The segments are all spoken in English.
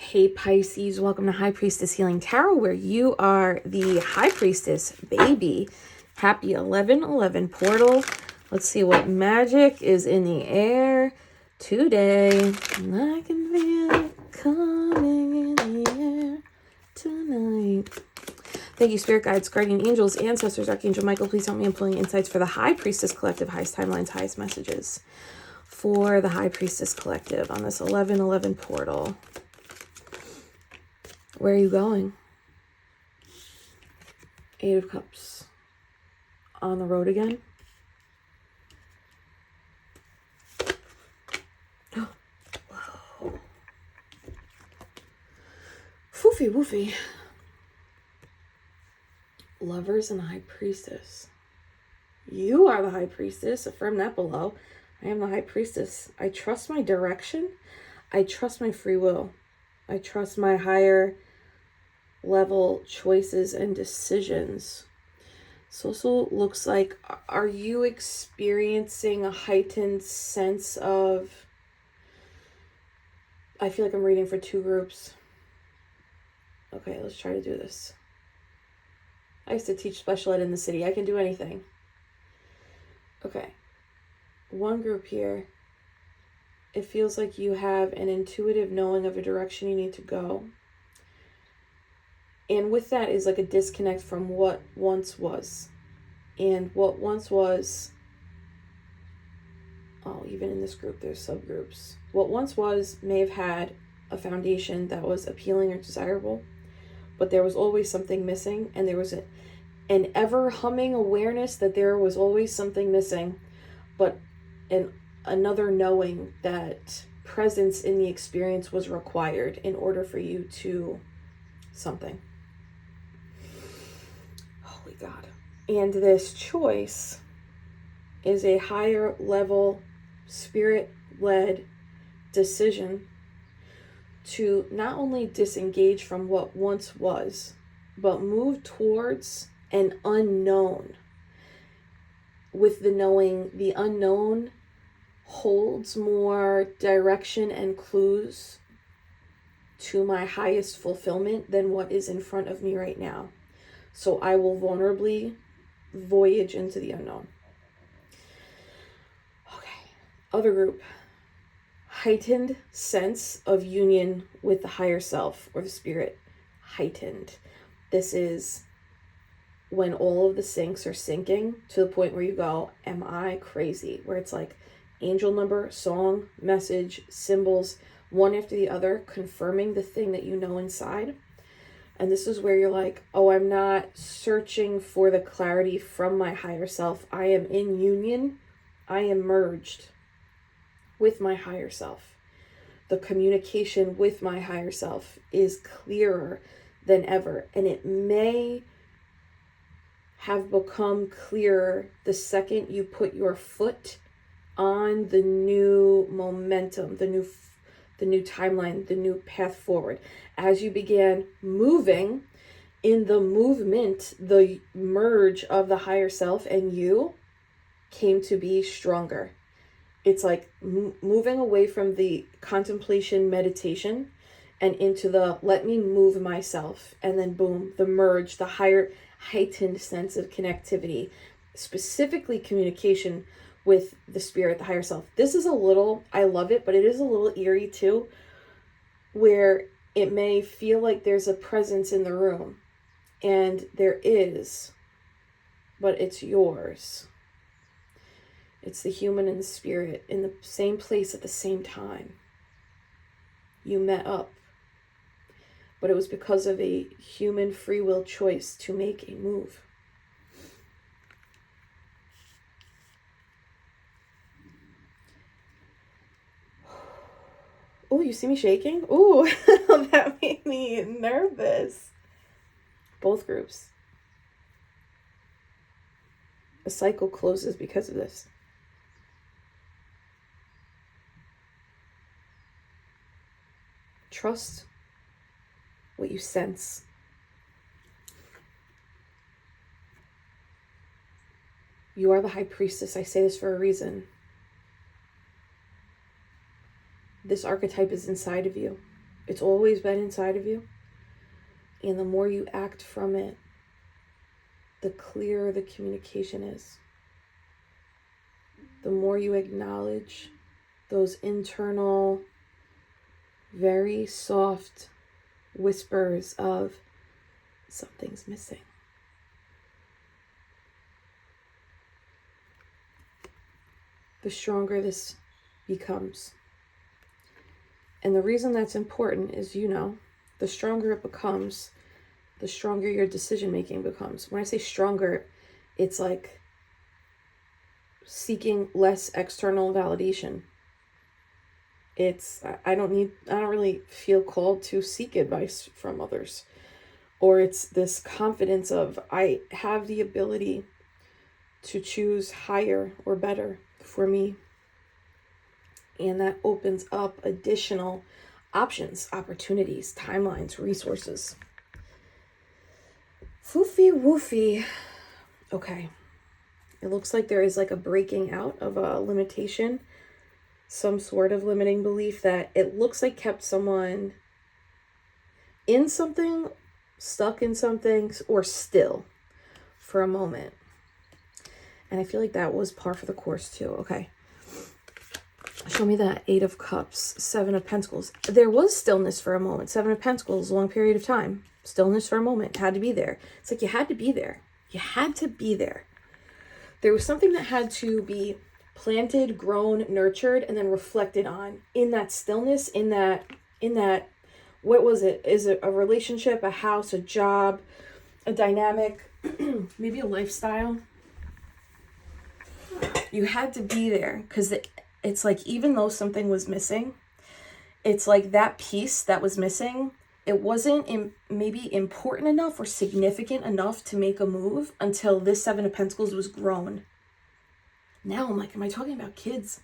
Hey Pisces, welcome to High Priestess Healing Tarot, where you are the High Priestess, baby. Happy 11/11 portal. Let's see what magic is in the air today. I can feel it coming in the air tonight. Thank you, Spirit Guides, Guardian Angels, Ancestors, Archangel Michael. Please help me in pulling insights for the High Priestess Collective, highest timelines, highest messages for the High Priestess Collective on this 11/11 portal. Where are you going? Eight of Cups. On the road again? Whoa. Foofy woofy. Lovers and High Priestess. You are the High Priestess. Affirm that below. I am the High Priestess. I trust my direction. I trust my free will. I trust my higher level choices and decisions. So also looks like, are you experiencing a heightened sense of, I feel like I'm reading for two groups. Okay, let's try to do this. I used to teach special ed in the city. I can do anything. Okay. One group here. It feels like you have an intuitive knowing of a direction you need to go. And with that is like a disconnect from what once was. And what once was, oh, even in this group, there's subgroups. What once was may have had a foundation that was appealing or desirable, but there was always something missing, and there was an ever humming awareness that there was always something missing, but another knowing that presence in the experience was required in order for you to something. Holy God. And this choice is a higher level spirit-led decision to not only disengage from what once was, but move towards an unknown, with the knowing the unknown holds more direction and clues to my highest fulfillment than what is in front of me right now. So I will vulnerably voyage into the unknown. Okay, other group. Heightened sense of union with the higher self or the spirit. Heightened. This is when all of the syncs are syncing to the point where you go, am I crazy? Where it's like angel number, song, message, symbols, one after the other, confirming the thing that you know inside. And this is where you're like, oh, I'm not searching for the clarity from my higher self. I am in union. I am merged with my higher self. The communication with my higher self is clearer than ever. And it may have become clearer the second you put your foot on the new momentum, the new timeline, the new path forward. As you began moving in the movement, the merge of the higher self and you came to be stronger. It's like moving away from the contemplation meditation and into the let me move myself, and then boom, the merge, the higher heightened sense of connectivity, specifically communication with the spirit, the higher self. This is a little, I love it, but it is a little eerie too, where it may feel like there's a presence in the room, and there is, but it's yours. It's the human and the spirit in the same place at the same time. You met up, but it was because of a human free will choice to make a move. Oh, you see me shaking? Oh, that made me nervous. Both groups. A cycle closes because of this. Trust what you sense. You are the High Priestess. I say this for a reason. This archetype is inside of you. It's always been inside of you. And the more you act from it, the clearer the communication is. The more you acknowledge those internal, very soft whispers of something's missing. The stronger this becomes. And the reason that's important is, the stronger it becomes, the stronger your decision making becomes. When I say stronger, it's like seeking less external validation. I don't really feel called to seek advice from others. Or it's this confidence of, I have the ability to choose higher or better for me. And that opens up additional options, opportunities, timelines, resources. Foofy woofy. Okay. It looks like there is like a breaking out of a limitation, some sort of limiting belief that it looks like kept someone in something, stuck in something, or still for a moment. And I feel like that was par for the course too. Okay. Show me that 8 of Cups, 7 of Pentacles. There was stillness for a moment. 7 of Pentacles, long period of time. Stillness for a moment. Had to be there. It's like you had to be there. You had to be there. There was something that had to be planted, grown, nurtured, and then reflected on in that stillness, in that, what was it? Is it a relationship, a house, a job, a dynamic, maybe a lifestyle? You had to be there because it's like, even though something was missing, it's like that piece that was missing, it wasn't maybe important enough or significant enough to make a move until this 7 of Pentacles was grown. Now I'm like, am I talking about kids?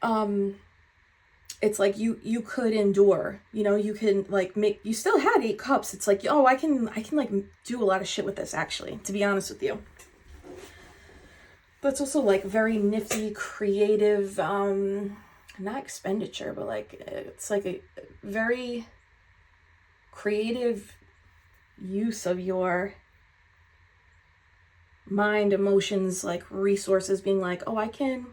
It's like you could endure, you can like you still had 8 cups. It's like, oh, I can like do a lot of shit with this, actually, to be honest with you. But it's also like very nifty, creative, not expenditure, but like, it's like a very creative use of your mind, emotions, like resources, being like, oh, I can,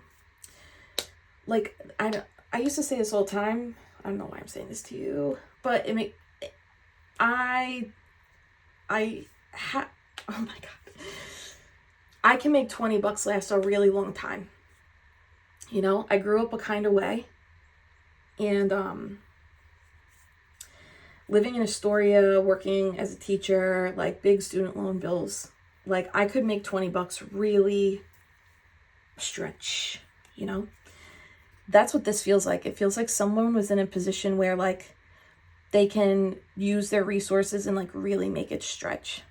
like, I used to say this all the time. I don't know why I'm saying this to you, but oh my God. I can make $20 last a really long time. I grew up a kind of way, and living in Astoria, working as a teacher, like big student loan bills, like I could make $20 really stretch, That's what this feels like. It feels like someone was in a position where like they can use their resources and like really make it stretch.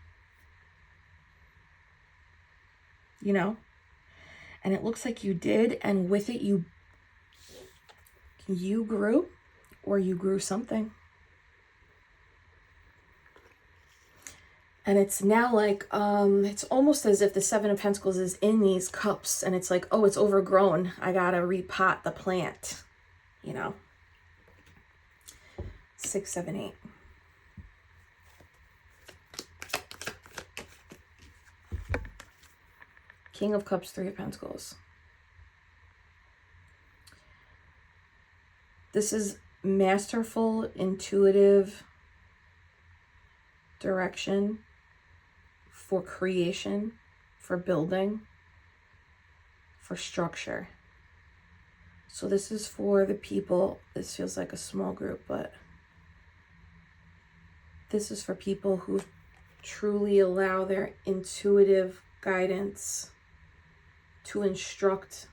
And it looks like you did, and with it you grew, or you grew something. And it's now like, it's almost as if the 7 of Pentacles is in these cups, and it's like, oh, it's overgrown. I gotta repot the plant, 6, 7, 8. King of Cups, 3 of Pentacles. This is masterful, intuitive direction for creation, for building, for structure. So this is for the people. This feels like a small group, but this is for people who truly allow their intuitive guidance to instruct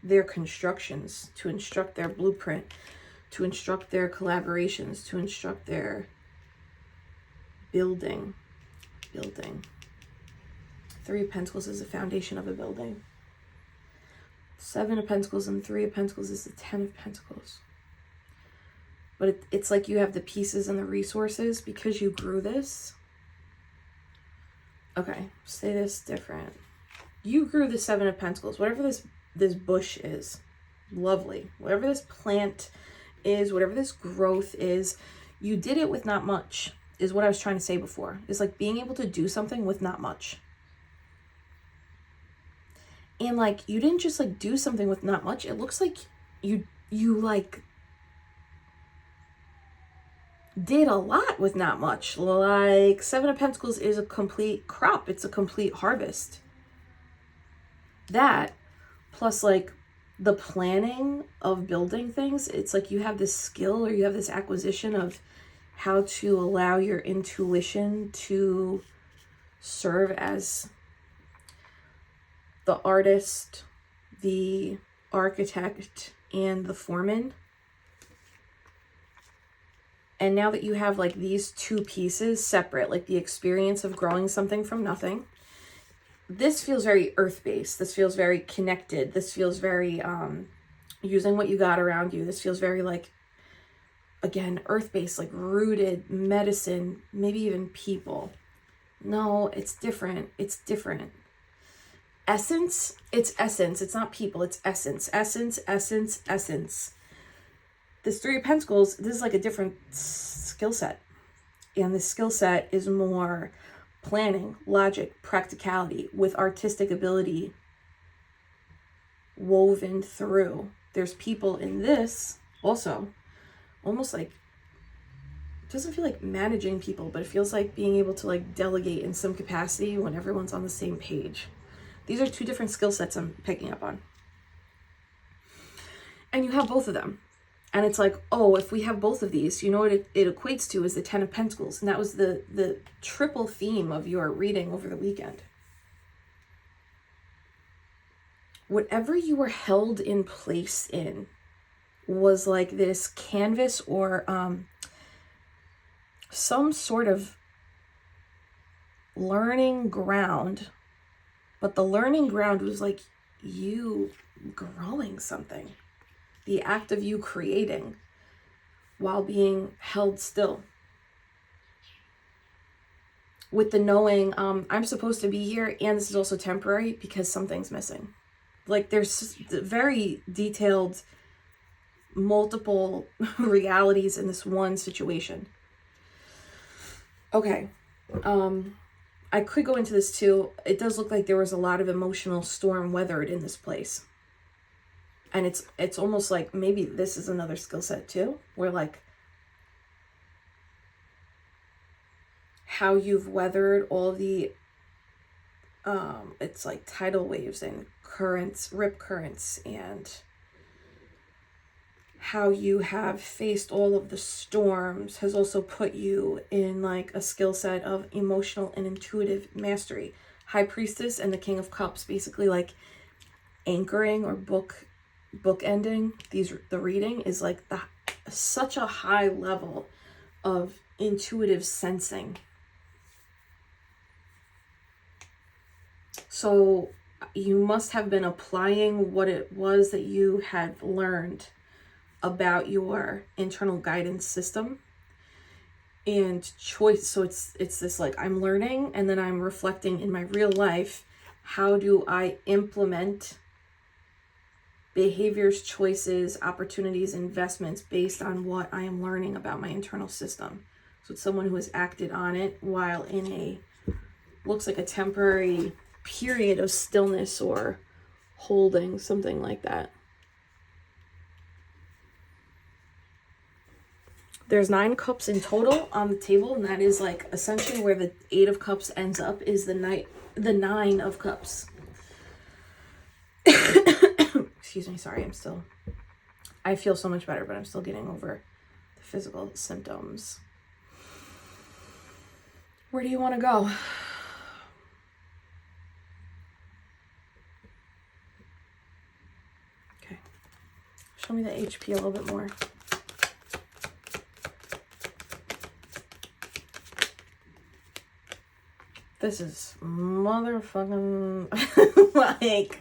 their constructions, to instruct their blueprint, to instruct their collaborations, to instruct their building. 3 of Pentacles is the foundation of a building. 7 of Pentacles and 3 of Pentacles is the 10 of Pentacles. But it's like you have the pieces and the resources because you grew this. Okay, say this different. You grew the 7 of Pentacles. Whatever this bush is, lovely. Whatever this plant is, whatever this growth is, you did it with not much, is what I was trying to say before. It's like being able to do something with not much. And like, you didn't just like do something with not much. It looks like you like did a lot with not much. Like, Seven of Pentacles is a complete crop. It's a complete harvest. That, plus like the planning of building things, it's like you have this skill, or you have this acquisition of how to allow your intuition to serve as the artist, the architect, and the foreman. And now that you have like these two pieces separate, like the experience of growing something from nothing, this feels very earth-based. This feels very connected. This feels very using what you got around you. This feels very like, again, earth-based, like rooted, medicine, maybe even people. No, it's different. It's different. Essence, it's essence. It's not people, it's essence. Essence, essence, essence. This Three of Pentacles, this is like a different skill set. And this skill set is more planning, logic, practicality, with artistic ability woven through. There's people in this also, almost like, it doesn't feel like managing people, but it feels like being able to like delegate in some capacity when everyone's on the same page. These are two different skill sets I'm picking up on. And you have both of them. And it's like, oh, if we have both of these, you know what it equates to is the Ten of Pentacles. And that was the triple theme of your reading over the weekend. Whatever you were held in place in was like this canvas, or some sort of learning ground. But the learning ground was like you growing something. The act of you creating while being held still. With the knowing, I'm supposed to be here, and this is also temporary because something's missing. Like, there's very detailed, multiple realities in this one situation. Okay. I could go into this too. It does look like there was a lot of emotional storm weathered in this place. And it's almost like maybe this is another skill set too, where like how you've weathered all the it's like tidal waves and currents, rip currents, and how you have faced all of the storms has also put you in like a skill set of emotional and intuitive mastery. High Priestess and the King of Cups, basically like anchoring or bookending the reading is like such a high level of intuitive sensing. So you must have been applying what it was that you had learned about your internal guidance system and choice. So it's this like, I'm learning and then I'm reflecting in my real life. How do I implement behaviors, choices, opportunities, investments based on what I am learning about my internal system? So it's someone who has acted on it while in a, looks like a temporary period of stillness or holding, something like that. There's 9 cups in total on the table, and that is like essentially where the 8 of Cups ends up, is the 9 of Cups. Excuse me, sorry, I feel so much better, but I'm still getting over the physical symptoms. Where do you want to go? Okay. Show me the HP a little bit more. This is motherfucking like,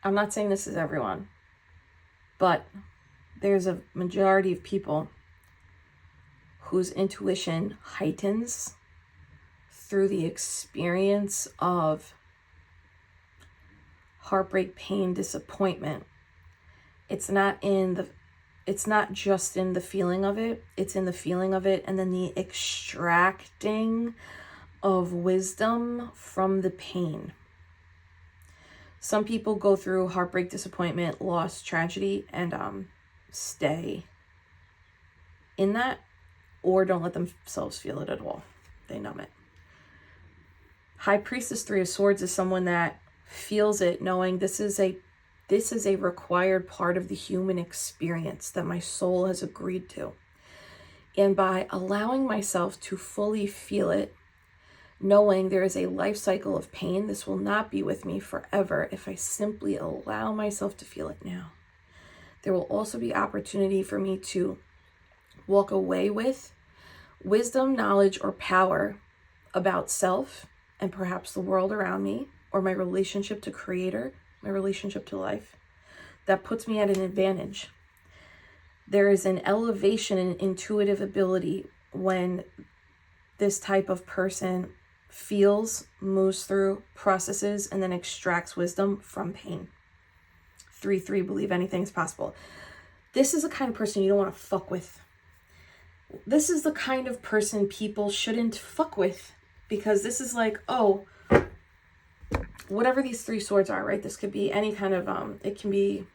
I'm not saying this is everyone, but there's a majority of people whose intuition heightens through the experience of heartbreak, pain, disappointment. It's not just in the feeling of it. It's in the feeling of it and then the extracting of wisdom from the pain. Some people go through heartbreak, disappointment, loss, tragedy, and stay in that, or don't let themselves feel it at all. They numb it. High Priestess 3 of Swords is someone that feels it, knowing this is a required part of the human experience that my soul has agreed to. And by allowing myself to fully feel it, knowing there is a life cycle of pain, this will not be with me forever if I simply allow myself to feel it now. There will also be opportunity for me to walk away with wisdom, knowledge, or power about self and perhaps the world around me, or my relationship to Creator, my relationship to life, that puts me at an advantage. There is an elevation in intuitive ability when this type of person feels, moves through, processes, and then extracts wisdom from pain. 3-3, believe anything's possible. This is the kind of person you don't want to fuck with. This is the kind of person people shouldn't fuck with, because this is like, oh, whatever these 3 swords are, right? This could be any kind of, it can be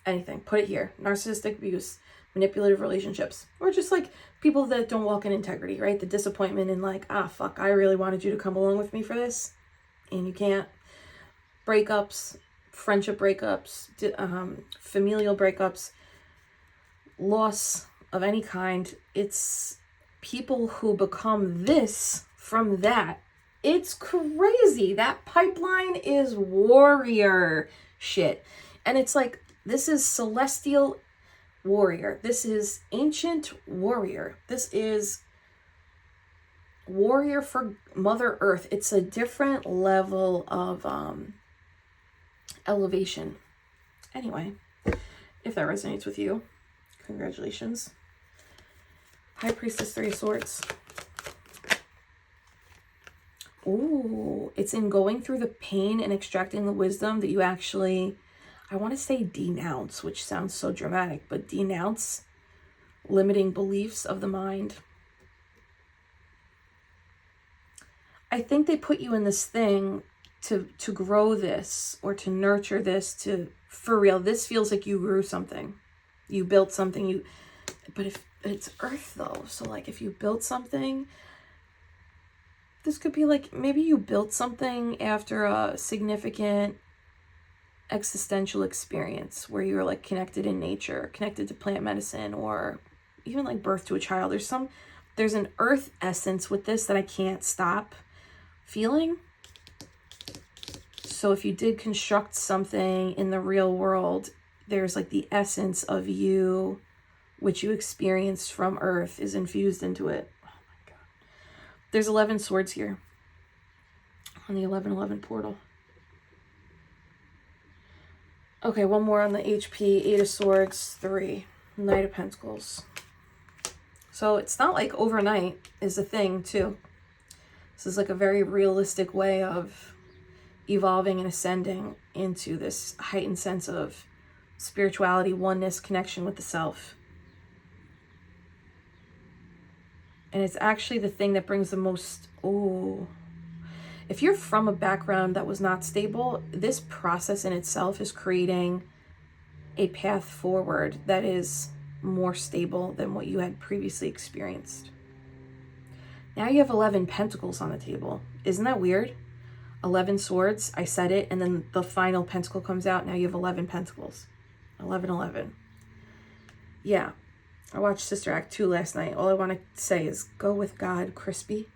anything. Put it here. Narcissistic abuse, manipulative relationships, or just like people that don't walk in integrity, right? The disappointment in like, fuck, I really wanted you to come along with me for this, and you can't. Breakups, friendship breakups, familial breakups, loss of any kind. It's people who become this from that. It's crazy. That pipeline is warrior shit. And it's like, this is celestial warrior. This is ancient warrior. This is warrior for Mother Earth. It's a different level of elevation. Anyway, if that resonates with you, congratulations. High Priestess 3 of Swords. Ooh, it's in going through the pain and extracting the wisdom that you actually, I want to say denounce, which sounds so dramatic, but denounce limiting beliefs of the mind. I think they put you in this thing to grow this or to nurture this, to, for real, this feels like you grew something. You built something, but if it's earth though, so like if you built something, this could be like, maybe you built something after a significant existential experience where you're like connected in nature, connected to plant medicine, or even like birth to a child. There's an earth essence with this that I can't stop feeling. So if you did construct something in the real world, there's like the essence of you, which you experienced from earth, is infused into it. Oh my God. There's 11 swords here on the 1111 portal. Okay, one more on the HP. 8 of Swords, 3. Knight of Pentacles. So it's not like overnight is a thing too. This is like a very realistic way of evolving and ascending into this heightened sense of spirituality, oneness, connection with the self. And it's actually the thing that brings the most, if you're from a background that was not stable, this process in itself is creating a path forward that is more stable than what you had previously experienced. Now you have 11 pentacles on the table. Isn't that weird? 11 swords, I said it, and then the final pentacle comes out. Now you have 11 pentacles. 11. Yeah. I watched Sister Act 2 last night. All I want to say is go with God, Crispy.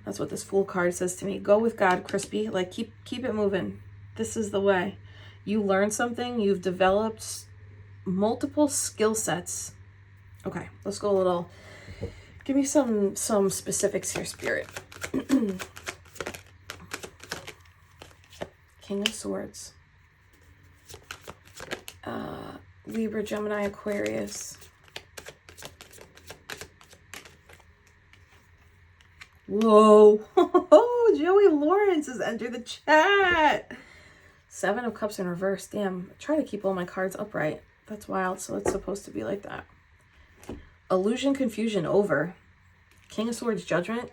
That's what this Fool card says to me. Go with God, Crispy. Like, keep it moving. This is the way. You learn something. You've developed multiple skill sets. Okay, let's go a little. Give me some specifics here, Spirit. King of Swords. Libra, Gemini, Aquarius. Whoa. Joey Lawrence has entered the chat. 7 of Cups in reverse. Damn. I try to keep all my cards upright. That's wild. So it's supposed to be like that. Illusion, confusion over. King of Swords, judgment.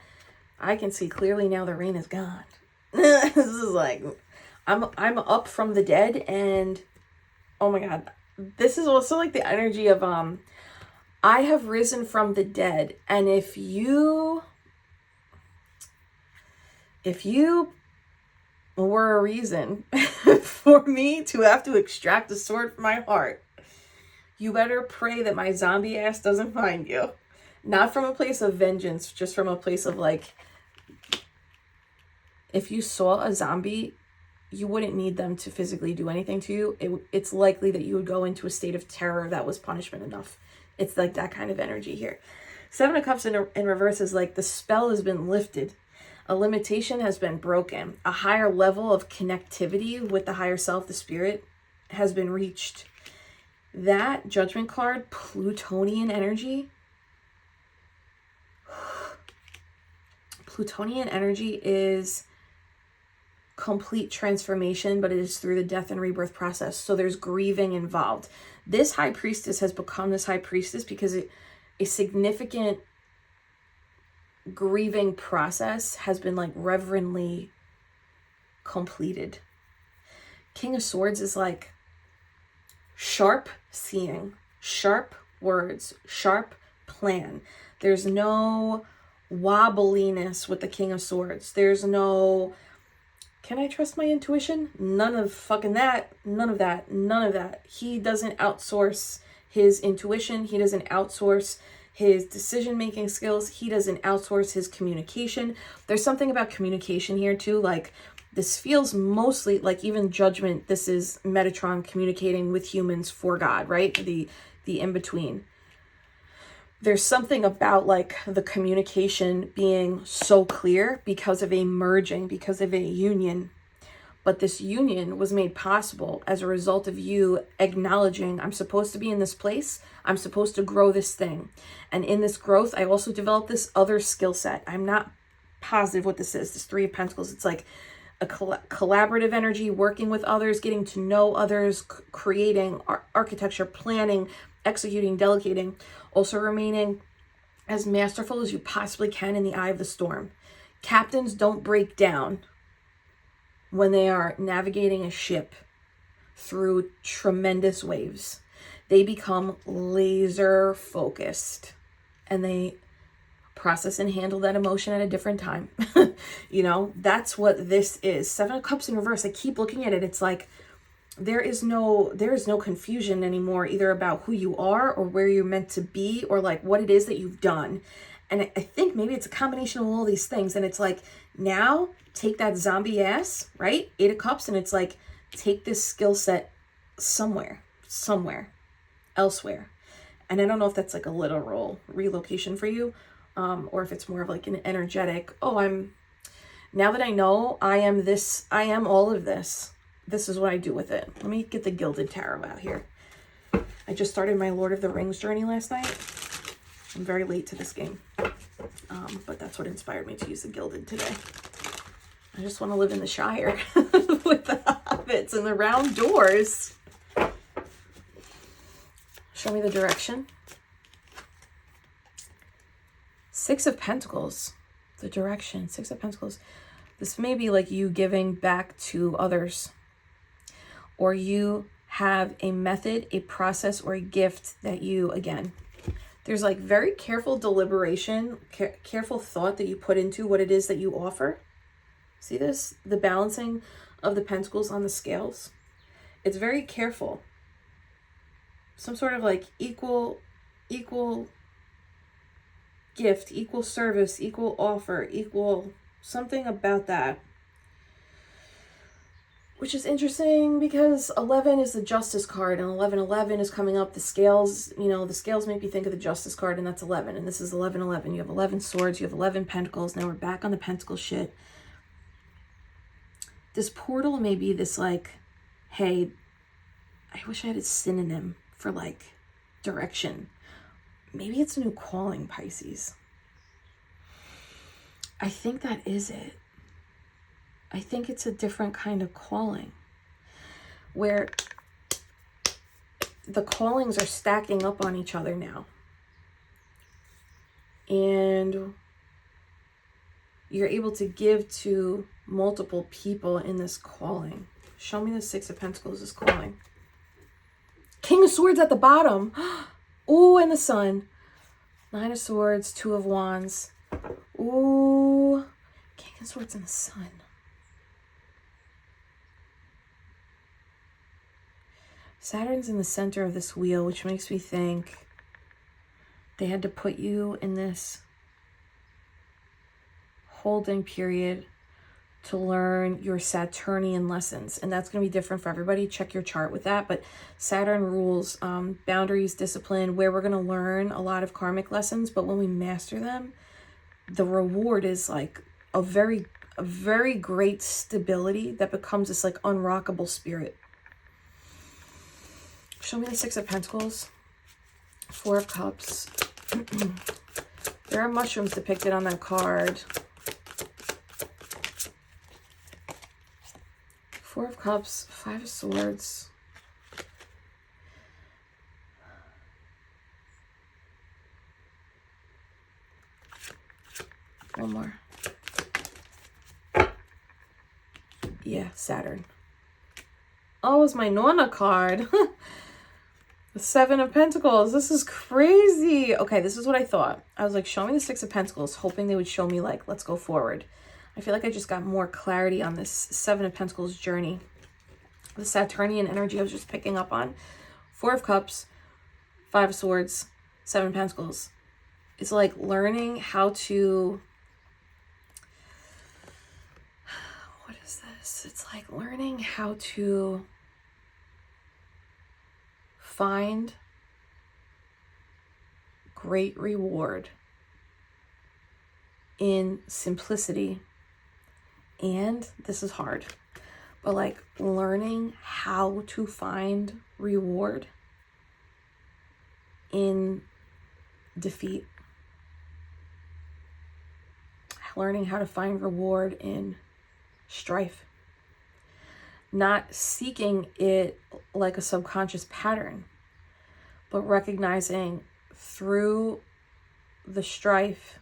I can see clearly now the rain is gone. This is like, I'm up from the dead, and oh my God, this is also like the energy of I have risen from the dead, and if you were a reason for me to have to extract a sword from my heart, you better pray that my zombie ass doesn't find you. Not from a place of vengeance, just from a place of like, if you saw a zombie, you wouldn't need them to physically do anything to you. It's likely that you would go into a state of terror that was punishment enough. It's like that kind of energy here. Seven of Cups in reverse is like the spell has been lifted. A limitation has been broken. A higher level of connectivity with the higher self, the spirit, has been reached. That Judgment card, Plutonian energy. Plutonian energy is complete transformation, but it is through the death and rebirth process. So there's grieving involved. This High Priestess has become this High Priestess because a significant grieving process has been like reverently completed. King of Swords is like sharp seeing, sharp words, sharp plan. There's no wobbliness with the King of Swords. There's no, can I trust my intuition? None of fucking that. None of that. None of that. He doesn't outsource his intuition. He doesn't outsource his decision-making skills. He doesn't outsource his communication. There's something about communication here too. Like, this feels mostly like even Judgment. This is Metatron communicating with humans for God, right? The in-between. There's something about like the communication being so clear because of a merging, because of a union. But this union was made possible as a result of you acknowledging, I'm supposed to be in this place. I'm supposed to grow this thing. And in this growth, I also developed this other skill set. I'm not positive what this is. This Three of Pentacles. It's like a collaborative energy, working with others, getting to know others, creating architecture, planning, executing, delegating. Also remaining as masterful as you possibly can in the eye of the storm. Captains don't break down when they are navigating a ship through tremendous waves. They become laser focused and they process and handle that emotion at a different time. You know, that's what this is. Seven of Cups in reverse. I keep looking at it. It's like, there is no confusion anymore, either about who you are or where you're meant to be or like what it is that you've done. And I think maybe it's a combination of all these things. And it's like, now take that zombie ass, right? Eight of Cups. And it's like, take this skill set somewhere elsewhere. And I don't know if that's like a literal relocation for you, or if it's more of like an energetic, now that I know I am this, I am all of this. This is what I do with it. Let me get the Gilded Tarot out here. I just started my Lord of the Rings journey last night. I'm very late to this game. But that's what inspired me to use the Gilded today. I just want to live in the Shire with the hobbits and the round doors. Show me the direction. Six of Pentacles. The direction. Six of Pentacles. This may be like you giving back to others. Or you have a method, a process, or a gift that you, again, there's like very careful deliberation, careful thought that you put into what it is that you offer. See this? The balancing of the pentacles on the scales. It's very careful. Some sort of like equal gift, equal service, equal offer, equal something about that. Which is interesting because 11 is the Justice card and 1111 is coming up. The scales, you know, the scales make me think of the Justice card, and that's 11. And this is 1111. You have 11 swords, you have 11 pentacles. Now we're back on the pentacle shit. This portal may be this like, hey, I wish I had a synonym for like direction. Maybe it's a new calling, Pisces. I think that is it. I think it's a different kind of calling where the callings are stacking up on each other now. And you're able to give to multiple people in this calling. Show me the Six of Pentacles is calling. King of Swords at the bottom. Ooh, and the Sun. Nine of Swords, Two of Wands. Ooh, King of Swords and the Sun. Saturn's in the center of this wheel, which makes me think they had to put you in this holding period to learn your Saturnian lessons. And that's going to be different for everybody. Check your chart with that. But Saturn rules boundaries, discipline, where we're going to learn a lot of karmic lessons. But when we master them, the reward is like a very great stability that becomes this like unrockable spirit. Show me the Six of Pentacles. Four of Cups. There are mushrooms depicted on that card. Four of Cups, Five of Swords. One more. Yeah, Saturn. Oh, it's my Nona card. The Seven of Pentacles. This is crazy. Okay, this is what I thought. I was like, show me the Six of Pentacles, hoping they would show me like, let's go forward. I feel like I just got more clarity on this Seven of Pentacles journey. The Saturnian energy I was just picking up on. Four of Cups, Five of Swords, Seven of Pentacles. It's like learning how to... What is this? It's like learning how to find great reward in simplicity. And this is hard, but like learning how to find reward in defeat. Learning how to find reward in strife. Not seeking it like a subconscious pattern, but recognizing through the strife,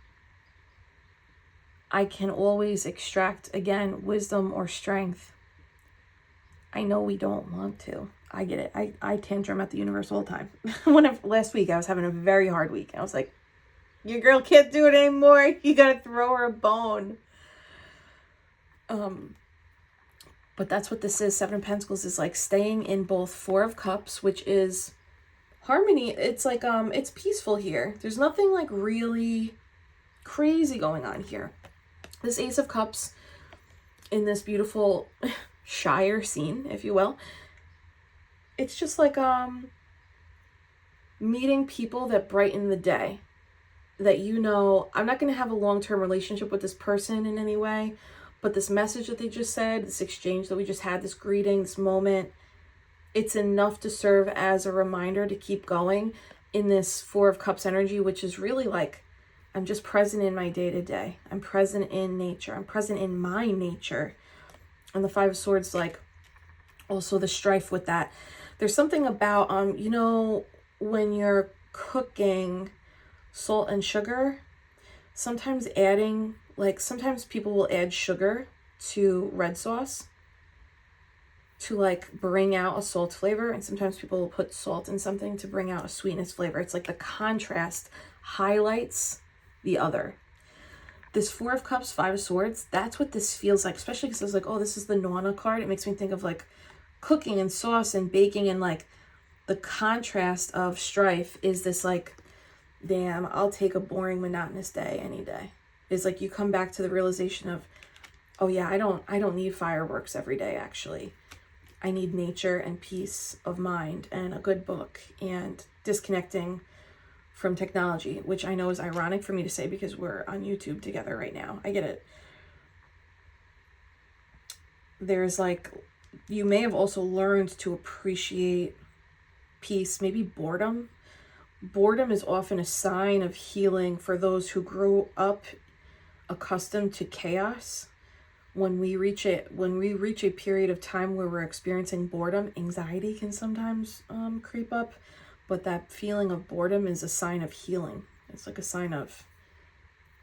I can always extract, again, wisdom or strength. I know we don't want to. I get it. I tantrum at the universe all the time. Last week, I was having a very hard week. I was like, your girl can't do it anymore. You got to throw her a bone. But that's what this is. Seven of Pentacles is like staying in both. Four of Cups, which is harmony. It's like, it's peaceful here. There's nothing like really crazy going on here. This Ace of Cups in this beautiful Shire scene, if you will. It's just like, meeting people that brighten the day. That you know, I'm not going to have a long-term relationship with this person in any way. But this message that they just said, this exchange that we just had, this greeting, this moment, it's enough to serve as a reminder to keep going in this Four of Cups energy, which is really like, I'm just present in my day-to-day. I'm present in nature. I'm present in my nature. And the Five of Swords, like, also the strife with that. There's something about, you know, when you're cooking salt and sugar, sometimes adding... Like, sometimes people will add sugar to red sauce to, like, bring out a salt flavor. And sometimes people will put salt in something to bring out a sweetness flavor. It's like the contrast highlights the other. This Four of Cups, Five of Swords, that's what this feels like. Especially because I was like, oh, this is the Nona card. It makes me think of, like, cooking and sauce and baking. And, like, the contrast of strife is this, like, damn, I'll take a boring, monotonous day any day. Is like you come back to the realization of, oh yeah, I don't need fireworks every day, actually. I need nature and peace of mind and a good book and disconnecting from technology, which I know is ironic for me to say because we're on YouTube together right now. I get it. There's like, you may have also learned to appreciate peace, maybe boredom. Boredom is often a sign of healing for those who grew up accustomed to chaos when we reach a period of time where we're experiencing boredom, anxiety can sometimes creep up, but that feeling of boredom is a sign of healing. It's like a sign of,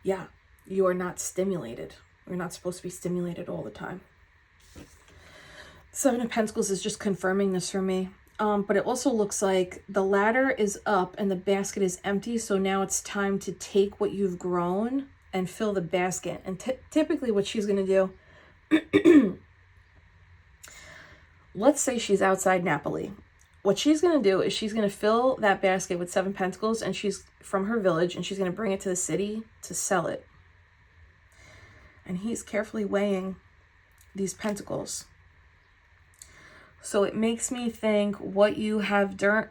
yeah, you are not stimulated. You're not supposed to be stimulated all the time. Seven of Pentacles is just confirming this for me. But it also looks like the ladder is up and the basket is empty. So now it's time to take what you've grown and fill the basket. And typically what she's going to do, let's say she's outside Napoli. What she's going to do is she's going to fill that basket with Seven Pentacles, and she's from her village, and she's going to bring it to the city to sell it. And he's carefully weighing these pentacles. So it makes me think what you have Laura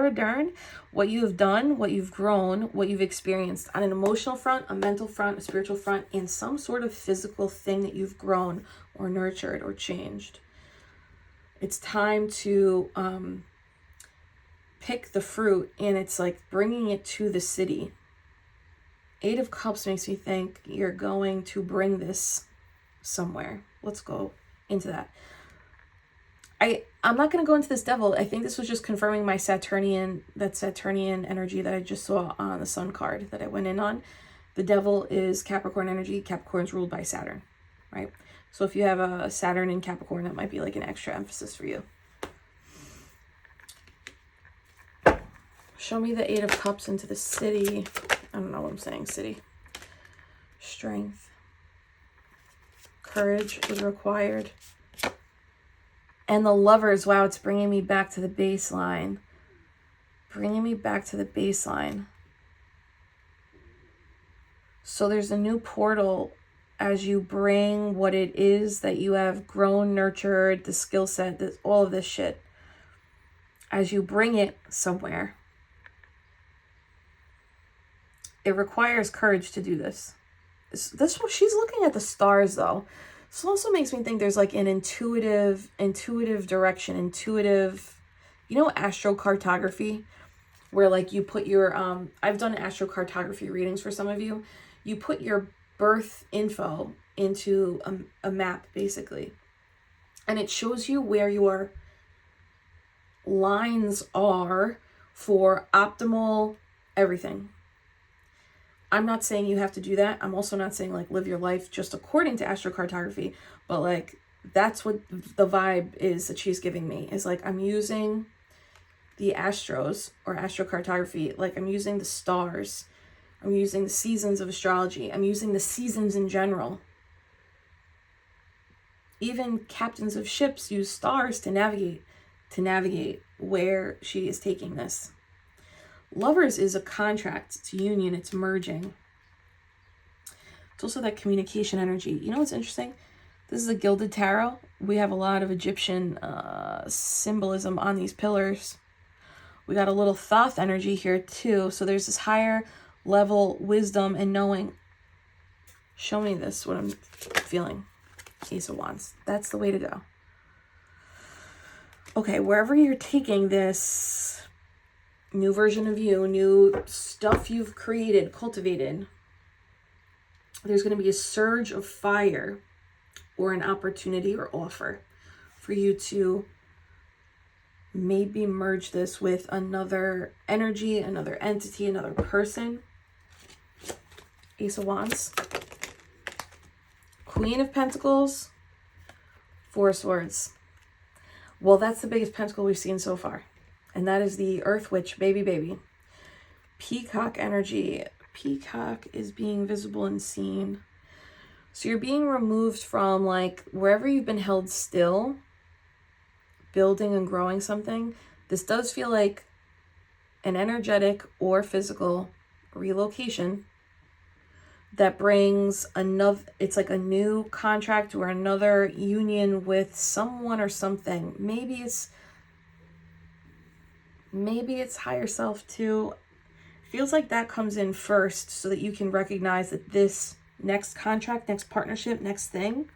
Dern, what you have done, what you've grown, what you've experienced on an emotional front, a mental front, a spiritual front, and some sort of physical thing that you've grown or nurtured or changed. It's time to pick the fruit, and it's like bringing it to the city. Eight of Cups makes me think you're going to bring this somewhere. Let's go into that. I'm not going to go into this devil. I think this was just confirming my Saturnian energy that I just saw on the Sun card that I went in on. The devil is Capricorn energy. Capricorn's ruled by Saturn, right? So if you have a Saturn in Capricorn, that might be like an extra emphasis for you. Show me the Eight of Cups into the city. I don't know what I'm saying, city. Strength. Courage is required. And the Lovers, wow, it's bringing me back to the baseline. Bringing me back to the baseline. So there's a new portal as you bring what it is that you have grown, nurtured, the skill set, all of this shit. As you bring it somewhere. It requires courage to do this. She's looking at the stars, though. This also makes me think there's like an intuitive direction, you know, astrocartography, where like you put your, I've done astrocartography readings for some of you. You put your birth info into a map, basically. And it shows you where your lines are for optimal everything. I'm not saying you have to do that. I'm also not saying like live your life just according to astrocartography, but like that's what the vibe is that she's giving me, is like I'm using the astros or astrocartography, like I'm using the stars, I'm using the seasons of astrology, I'm using the seasons in general. Even captains of ships use stars to navigate where she is taking this. Lovers is a contract, it's a union, it's merging. It's also that communication energy. You know what's interesting? This is a Gilded Tarot. We have a lot of Egyptian symbolism on these pillars. We got a little Thoth energy here too. So there's this higher level wisdom and knowing. Show me this, what I'm feeling. Ace of Wands. That's the way to go. Okay, wherever you're taking this new version of you, new stuff you've created, cultivated, there's going to be a surge of fire or an opportunity or offer for you to maybe merge this with another energy, another entity, another person. Ace of Wands. Queen of Pentacles. Four of Swords. Well, that's the biggest pentacle we've seen so far. And that is the Earth Witch, baby. Peacock energy. Peacock is being visible and seen. So you're being removed from like wherever you've been held still, building and growing something. This does feel like an energetic or physical relocation that brings another, it's like a new contract or another union with someone or something. Maybe it's higher self too. Feels like that comes in first so that you can recognize that this next contract, next partnership, next thing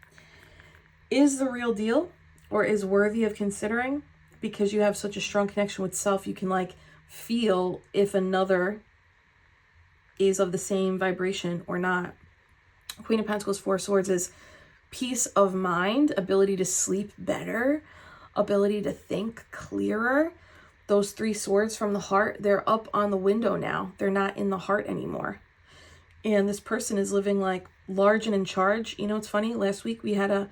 is the real deal or is worthy of considering, because you have such a strong connection with self. You can like feel if another is of the same vibration or not. Queen of Pentacles, Four of Swords is peace of mind, ability to sleep better, ability to think clearer. Those three swords from the heart, they're up on the window now. They're not in the heart anymore. And this person is living like large and in charge. You know, it's funny. Last week we had a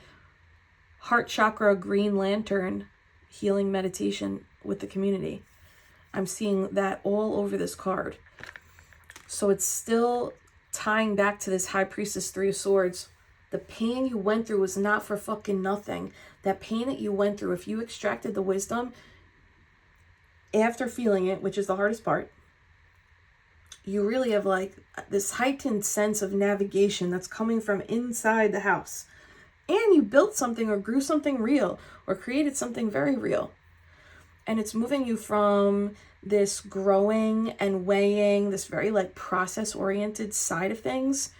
heart chakra green lantern healing meditation with the community. I'm seeing that all over this card. So it's still tying back to this High Priestess, Three of Swords. The pain you went through was not for fucking nothing. That pain that you went through, if you extracted the wisdom after feeling it, which is the hardest part, you really have like this heightened sense of navigation that's coming from inside the house. And you built something or grew something real or created something very real. And it's moving you from this growing and weighing, this very like process-oriented side of things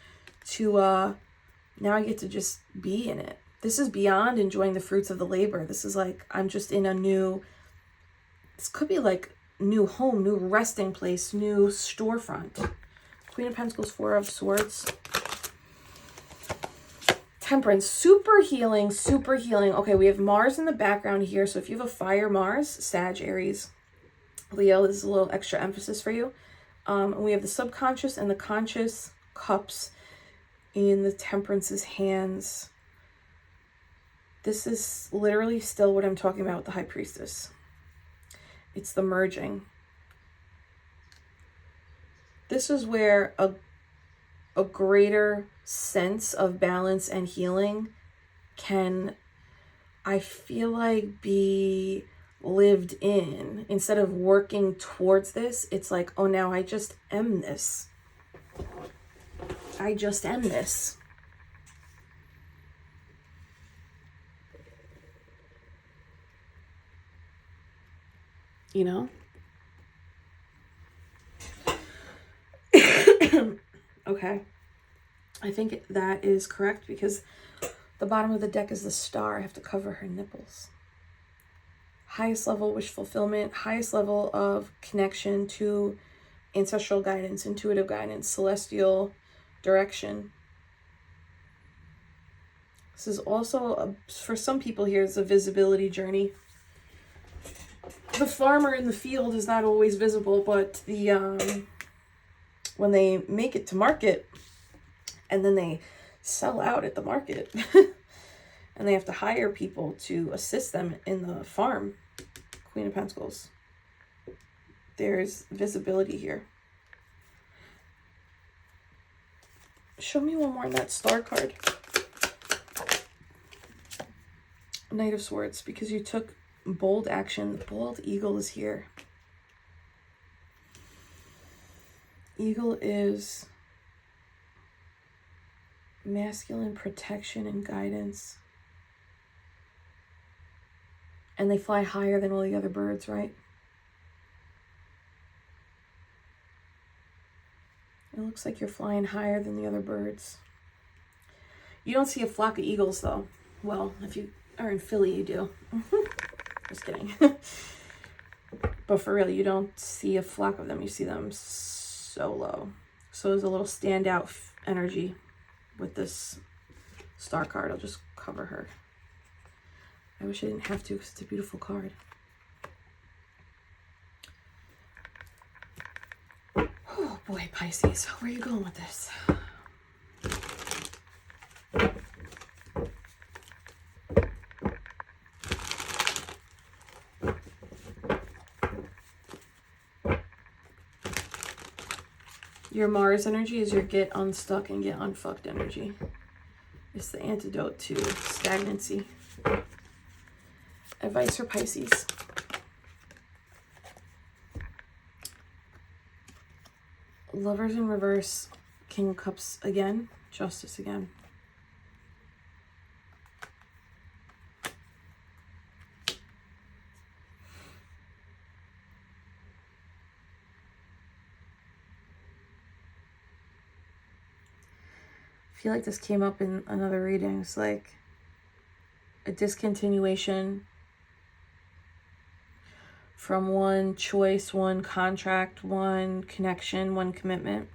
to now I get to just be in it. This is beyond enjoying the fruits of the labor. This is like, I'm just in a new, this could be like new home, new resting place, new storefront. Queen of Pentacles, Four of Swords. Temperance, super healing, super healing. Okay, we have Mars in the background here. So if you have a fire Mars, Sag, Aries, Leo, this is a little extra emphasis for you. And we have the subconscious and the conscious cups in the Temperance's hands. This is literally still what I'm talking about with the High Priestess. It's the merging. This is where a greater sense of balance and healing can, I feel like, be lived in. Instead of working towards this, it's like, oh, now I just am this. I just am this. You know? Okay. I think that is correct because the bottom of the deck is the star. I have to cover her nipples. Highest level wish fulfillment, highest level of connection to ancestral guidance, intuitive guidance, celestial direction. This is also, for some people here, it's a visibility journey. The farmer in the field is not always visible, but the when they make it to market and then they sell out at the market and they have to hire people to assist them in the farm, Queen of Pentacles, there's visibility here. Show me one more on that star card. Knight of Swords, because you took bold action. The bald eagle is here. Eagle is masculine protection and guidance. And they fly higher than all the other birds, right? It looks like you're flying higher than the other birds. You don't see a flock of eagles, though. Well, if you are in Philly, you do. Just kidding. But for real, you don't see a flock of them. You see them solo. So there's a little standout energy with this star card. I'll just cover her. I wish I didn't have to because it's a beautiful card. Oh boy, Pisces, where are you going with this? Your Mars energy is your get unstuck and get unfucked energy. It's the antidote to stagnancy. Advice for Pisces. Lovers in reverse, King of Cups again, Justice again. I feel like this came up in another reading. It's like a discontinuation from one choice, one contract, one connection, one commitment.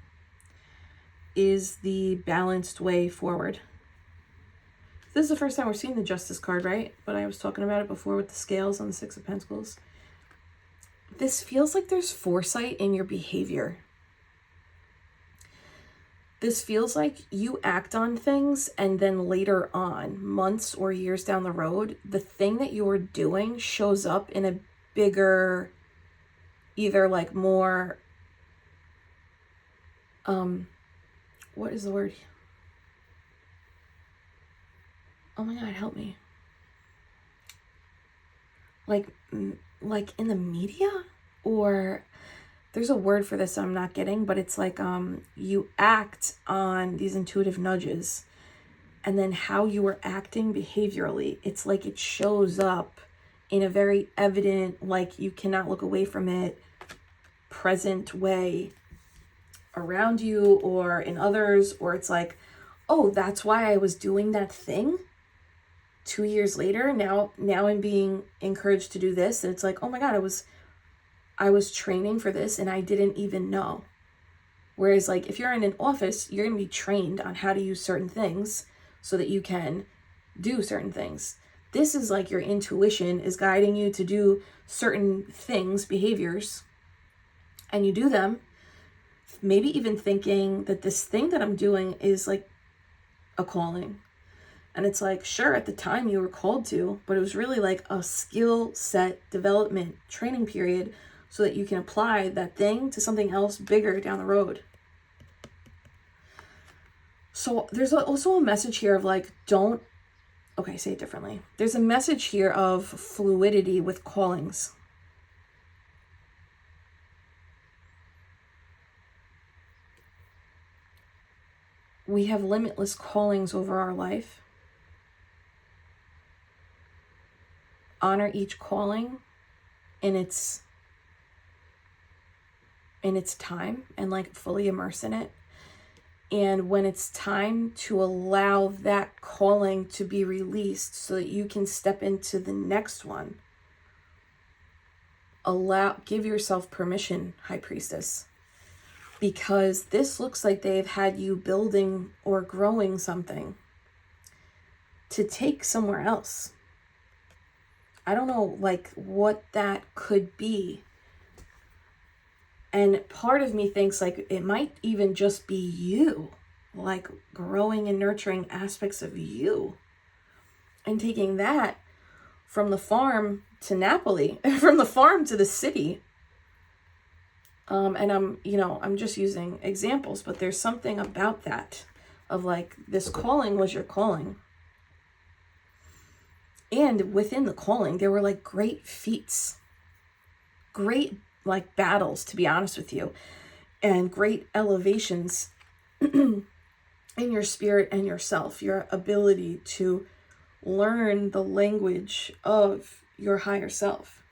is the balanced way forward. This is the first time we're seeing the Justice card, right? But I was talking about it before with the scales on the Six of Pentacles. This feels like there's foresight in your behavior. This feels like you act on things and then later on, months or years down the road, the thing that you're doing shows up in a bigger, either like more, what is the word? Oh my God, help me. Like in the media, or there's a word for this I'm not getting, but it's like you act on these intuitive nudges, and then how you were acting behaviorally, it's like it shows up in a very evident, like you cannot look away from it, present way around you or in others, or it's like, oh, that's why I was doing that thing 2 years later. Now I'm being encouraged to do this, and it's like, oh my God, I was training for this and I didn't even know. Whereas like if you're in an office, you're going to be trained on how to use certain things so that you can do certain things. This is like your intuition is guiding you to do certain things, behaviors, and you do them, maybe even thinking that this thing that I'm doing is like a calling. And it's like, sure, at the time you were called to, but it was really like a skill set development training period so that you can apply that thing to something else bigger down the road. So there's also a message here of like, say it differently. There's a message here of fluidity with callings. We have limitless callings over our life. Honor each calling in its time and like fully immerse in it. And when it's time to allow that calling to be released so that you can step into the next one, give yourself permission, High Priestess, because this looks like they've had you building or growing something to take somewhere else. I don't know like what that could be. And part of me thinks like it might even just be you, like growing and nurturing aspects of you and taking that from the farm to Napoli, from the farm to the city. And I'm just using examples, but there's something about that of like this calling was your calling. And within the calling, there were like great feats, great like battles, to be honest with you, and great elevations in your spirit and yourself, your ability to learn the language of your higher self.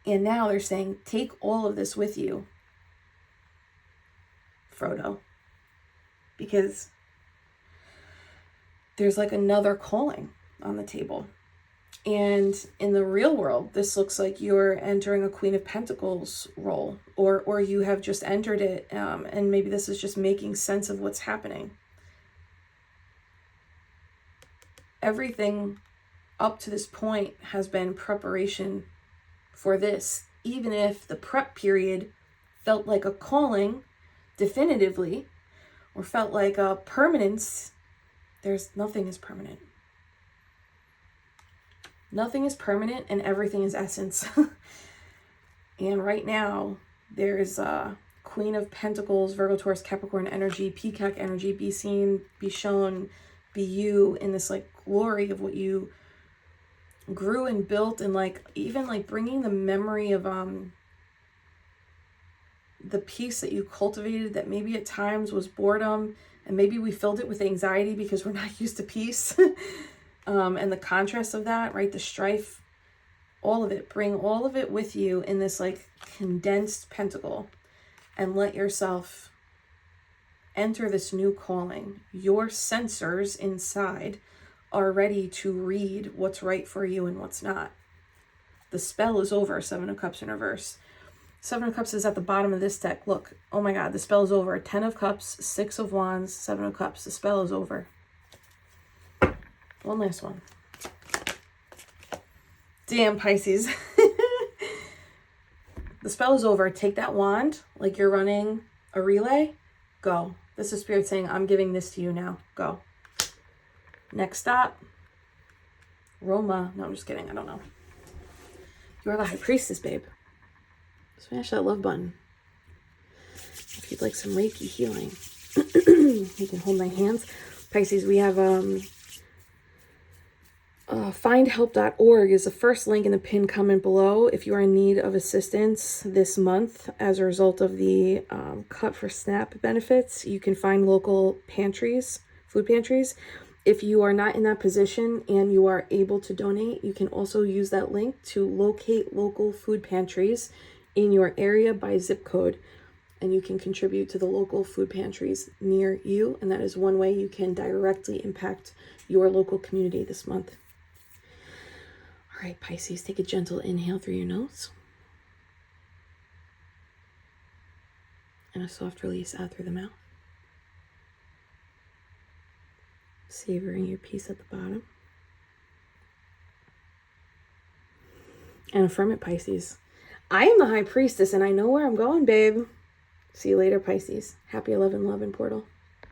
And now they're saying, take all of this with you, Frodo, because there's like another calling on the table. And in the real world, this looks like you're entering a Queen of Pentacles role, or you have just entered it, and maybe this is just making sense of what's happening. Everything up to this point has been preparation for this, even if the prep period felt like a calling definitively, or felt like a permanence. Nothing is permanent. Nothing is permanent and everything is essence. And right now, there's Queen of Pentacles, Virgo, Taurus, Capricorn energy, Peacock energy, be seen, be shown, be you in this like glory of what you grew and built, and like even like bringing the memory of the peace that you cultivated that maybe at times was boredom, and maybe we filled it with anxiety because we're not used to peace. And the contrast of that, right? The strife, all of it, bring all of it with you in this like condensed pentacle, and let yourself enter this new calling. Your sensors inside are ready to read what's right for you and what's not. The spell is over, Seven of Cups in reverse. Seven of Cups is at the bottom of this deck. Look, oh my God, the spell is over. 10 of Cups, 6 of Wands, 7 of Cups. The spell is over. One last one. Damn, Pisces. The spell is over. Take that wand like you're running a relay. Go. This is Spirit saying, I'm giving this to you now. Go. Next stop. Roma. No, I'm just kidding. I don't know. You are the High Priestess, babe. Smash that love button. If you'd like some Reiki healing, you can hold my hands. Pisces, we have findhelp.org is the first link in the pinned comment below. If you are in need of assistance this month as a result of the Cut for SNAP benefits, you can find local pantries, food pantries. If you are not in that position and you are able to donate, you can also use that link to locate local food pantries in your area by zip code, and you can contribute to the local food pantries near you, and that is one way you can directly impact your local community this month. All right, Pisces, take a gentle inhale through your nose and a soft release out through the mouth. Savoring your peace at the bottom. And affirm it, Pisces. I am the High Priestess and I know where I'm going, babe. See you later, Pisces. Happy 11/11 portal.